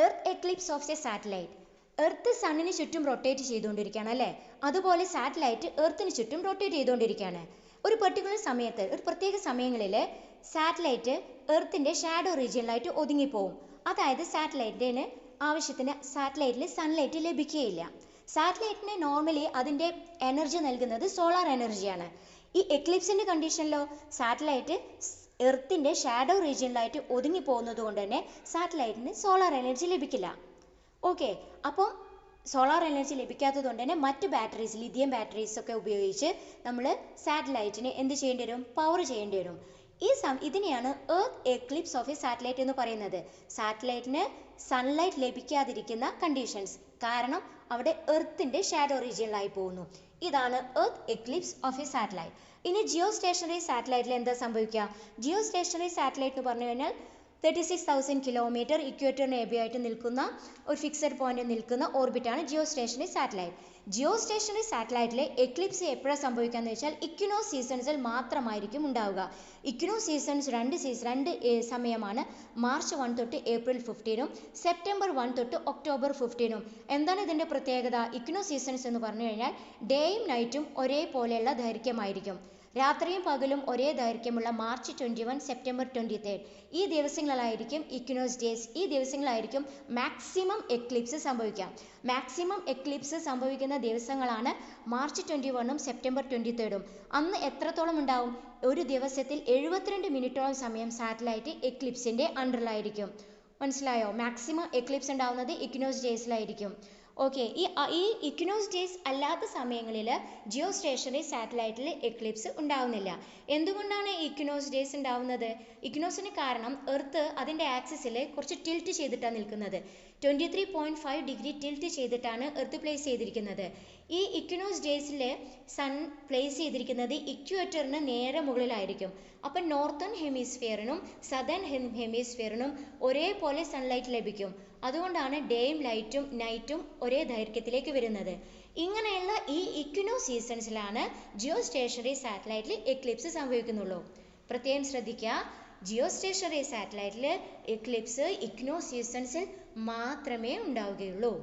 Earth eclipse of a satellite. Earth സണ്ണിന് ചുറ്റും rotate ചെയ്തുകൊണ്ടിരിക്കുകയാണ് അല്ലേ? അതുപോലെ സാറ്റലൈറ്റ് എർത്തിന് ചുറ്റും റൊട്ടേറ്റ് ചെയ്തുകൊണ്ടിരിക്കുകയാണ്. ഒരു പെർട്ടിക്കുലർ സമയത്ത്, ഒരു പ്രത്യേക സമയങ്ങളിൽ സാറ്റലൈറ്റ് എർത്തിൻ്റെ ഷാഡോ റീജിയനിലായിട്ട് ഒതുങ്ങിപ്പോവും. അതായത് സാറ്റലൈറ്റിന് ആവശ്യത്തിന് സാറ്റലൈറ്റിൽ സൺലൈറ്റ് ലഭിക്കുകയില്ല. സാറ്റലൈറ്റിന് നോർമലി അതിൻ്റെ എനർജി നൽകുന്നത് സോളാർ എനർജിയാണ്. ഈ എക്ലിപ്സിൻ്റെ കണ്ടീഷനിലോ സാറ്റലൈറ്റ് എർത്തിൻ്റെ ഷാഡോ റീജിയനിലായിട്ട് ഒതുങ്ങി പോകുന്നത് കൊണ്ട് തന്നെ സാറ്റലൈറ്റിന് സോളാർ എനർജി ലഭിക്കില്ല. ഓക്കെ, അപ്പോൾ സോളാർ എനർജി ലഭിക്കാത്തത് കൊണ്ട് തന്നെ മറ്റ് ബാറ്ററീസ്, ലിഥിയം ബാറ്ററീസ് ഒക്കെ ഉപയോഗിച്ച് നമ്മൾ സാറ്റലൈറ്റിന് എന്ത് ചെയ്യേണ്ടി വരും? പവർ ചെയ്യേണ്ടി വരും. ഇതിനെയാണ് earth eclipse of a satellite എന്ന് പറയുന്നത്. സാറ്റലൈറ്റിന് സൺലൈറ്റ് ലഭിക്കാതിരിക്കുന്ന കണ്ടീഷൻസ് കാരണം അവിടെ എർത്തിൻ്റെ ഷാഡോ റീജിയനിലായി പോകുന്നു. ഇതാണ് earth eclipse of a satellite. ഇനി ജിയോ സ്റ്റേഷനറി സാറ്റലൈറ്റിൽ എന്താ സംഭവിക്കുക? ജിയോ സ്റ്റേഷനറി സാറ്റലൈറ്റ് എന്ന് പറഞ്ഞു കഴിഞ്ഞാൽ 36,000 കിലോമീറ്റർ ഇക്വേറ്ററിന് എബിയായിട്ട് നിൽക്കുന്ന ഒരു ഫിക്സഡ് പോയിന്റ് നിൽക്കുന്ന ഓർബിറ്റാണ് geostationary satellite. Geostationary സാറ്റലൈറ്റിലെ എക്ലിപ്സ് എപ്പോഴാണ് സംഭവിക്കുകയെന്ന് വെച്ചാൽ ഇക്വിനോക്സ് സീസൺസിൽ മാത്രമായിരിക്കും ഉണ്ടാവുക. ഇക്വിനോക്സ് സീസൺസ് രണ്ട് സമയമാണ്. മാർച്ച് 1 തൊട്ട് ഏപ്രിൽ 15-ഉം സെപ്റ്റംബർ 1 തൊട്ട് ഒക്ടോബർ 15-ഉം. എന്താണ് ഇതിൻ്റെ പ്രത്യേകത? ഇക്വിനോക്സ് സീസൺസ് എന്ന് പറഞ്ഞു കഴിഞ്ഞാൽ ഡേയും നൈറ്റും ഒരേപോലെയുള്ള ദൈർഘ്യമായിരിക്കും. രാത്രിയും പകലും ഒരേ ദൈർഘ്യമുള്ള മാർച്ച് 21, സെപ്റ്റംബർ 23 ഈ ദിവസങ്ങളിലായിരിക്കും ഇക്വിനോക്സ് ഡേയ്സ്. ഈ ദിവസങ്ങളായിരിക്കും മാക്സിമം എക്ലിപ്സ് സംഭവിക്കാം. മാക്സിമം എക്ലിപ്സ് സംഭവിക്കുന്ന ദിവസങ്ങളാണ് മാർച്ച് 21-ഉം സെപ്റ്റംബർ 23-ഉം. അന്ന് എത്രത്തോളം ഉണ്ടാവും? ഒരു ദിവസത്തിൽ 72 മിനിറ്റോളം സമയം സാറ്റലൈറ്റ് എക്ലിപ്സിൻ്റെ അണ്ടറിലായിരിക്കും. മനസ്സിലായോ? മാക്സിമം എക്ലിപ്സ് ഉണ്ടാവുന്നത് ഇക്വിനോക്സ് ഡേയ്സിലായിരിക്കും. ഓക്കെ, ഈ ഇക്വിനോക്സ് ഡേയ്സ് അല്ലാത്ത സമയങ്ങളിൽ ജിയോ സ്റ്റേഷനറി സാറ്റലൈറ്റിൽ എക്ലിപ്സ് ഉണ്ടാവുന്നില്ല. എന്തുകൊണ്ടാണ് ഇക്വിനോക്സ് ഡേയ്സ് ഉണ്ടാവുന്നത്? ഇക്വിനോക്സിന് കാരണം എർത്ത് അതിൻ്റെ ആക്സിസിൽ കുറച്ച് ടിൽറ്റ് ചെയ്തിട്ടാണ് നിൽക്കുന്നത്. 23.5 ഡിഗ്രി ടിൽറ്റ് ചെയ്തിട്ടാണ് എർത്ത് പ്ലേസ് ചെയ്തിരിക്കുന്നത്. ഈ ഇക്വിനോക്സ് ഡേയ്സിൽ സൺ പ്ലേസ് ചെയ്തിരിക്കുന്നത് ഇക്വേറ്ററിന് നേരെ മുകളിലായിരിക്കും. അപ്പം നോർത്തേൺ ഹെമിസ്ഫിയറിനും സദേൺ ഹെമിസ്ഫിയറിനും ഒരേപോലെ സൺലൈറ്റ് ലഭിക്കും. അതുകൊണ്ടാണ് ഡേയും നൈറ്റും ഒരേ ദൈർഘ്യത്തിലേക്ക് വരുന്നത്. ഇങ്ങനെയുള്ള ഈ ഇക്വിനോക്സ് സീസൺസിലാണ് ജിയോ സ്റ്റേഷനറി സാറ്റലൈറ്റിൽ എക്ലിപ്സ് സംഭവിക്കുന്നുള്ളൂ. പ്രത്യേകം ശ്രദ്ധിക്കുക, ജിയോ സ്റ്റേഷനറി സാറ്റലൈറ്റിൽ എക്ലിപ്സ് ഇക്വിനോക്സ് സീസൺസിൽ മാത്രമേ ഉണ്ടാവുകയുള്ളൂ.